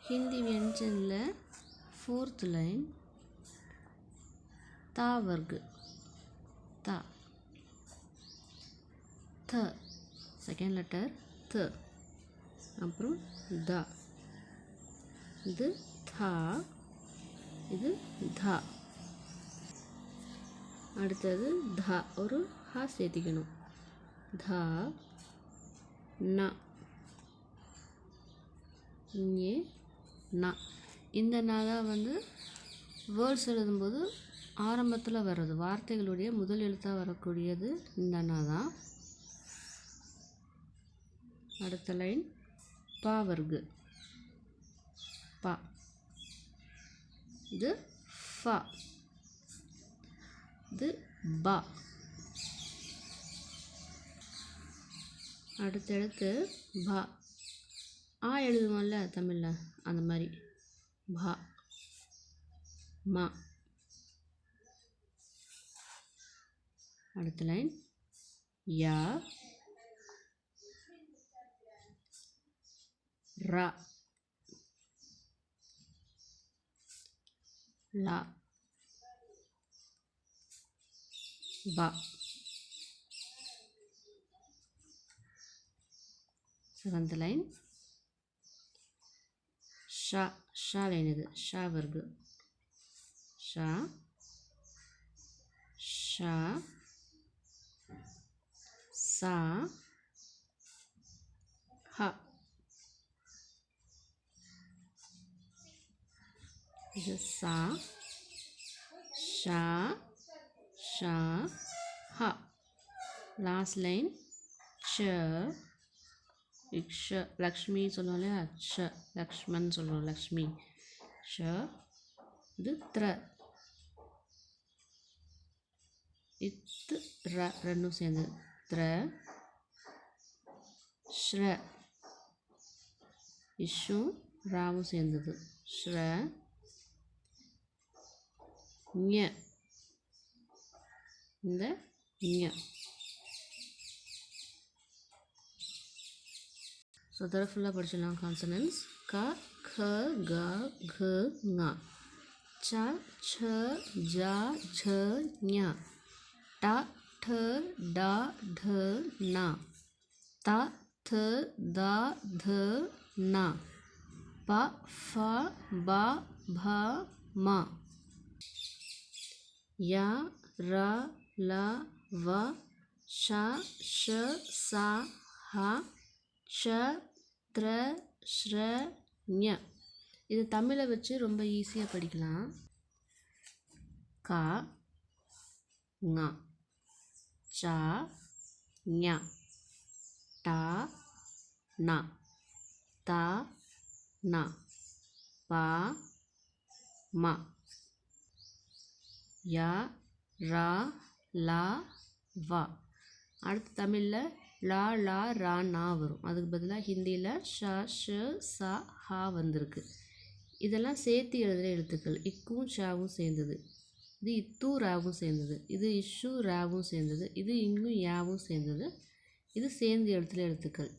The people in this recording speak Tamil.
हिंदी व्यंजन 4th लाइन ता वर्ग ता थ सेकेंड लेटर थ அப்புறம் த இது தா இது த அடுத்தது த ஒரு ஹா சேர்த்திக்கணும் த ந இங்கே ந இந்த ந தான் வந்து வேர்ட்ஸ் எழுதும்போது ஆரம்பத்தில் வர்றது வார்த்தைகளுடைய முதல் எழுத்தாக வரக்கூடியது இந்த ந தான். அடுத்த லைன் பா வர்க்கு பா இது ஃபா இது பா. அடுத்தடுத்து பா ஆ எழுதுவோம்ல தமிழில் அந்த மாதிரி பா மா. அடுத்த லைன் யா ரா லா பா. Seventh line Shah Shah line இது ஷா வர்க்கு ஷா ஷா சா ஹ இது சா ஷா ஷா ஹ. லாஸ்ட் லைன் ஷ ஷ லக்ஷ்மி சொல்லுவோம் இல்லையா ஷ லக்ஷ்மன் சொல்லுவோம் லக்ஷ்மி ஷ இது த்ர இத்து ர ரெண்டும் சேர்ந்து த்ர ஸ்ர இஷும் ராவும் சேர்ந்தது ஸ்ர ஞ இந்த ஞ. ஸோ அதோட ஃபுல்லாக படிச்சிடலாம். கான்சனன்ஸ் க க க घ ங ச ச ஜ झ ஞ ட ட ட ட ந த த த த ந ப ஃப ப ப ம ய ர ல வ ஷ ஷ ச ஹ ஷ த்ர ஸ்ர ஞ. இது தமிழை வச்சு ரொம்ப ஈஸியாக படிக்கலாம். க ங ச ஞ ட ந த ந ப ம ய ர ல வ. அடுத்து தமிழில் லா லா ரா நா வரும். அதுக்கு பதிலாக ஹிந்தியில் ஷ ஷ ச ஹா வந்திருக்கு. இதெல்லாம் சேர்த்து எழுதுகிற எழுத்துக்கள். இக்கும் ஷாவும் சேர்ந்தது, இது இத்து ராவும் சேர்ந்தது, இது இஷு ராவும் சேர்ந்தது, இது இங்கும் யாவும் சேர்ந்தது. இது சேர்ந்து எழுத்துகிற எழுத்துக்கள்.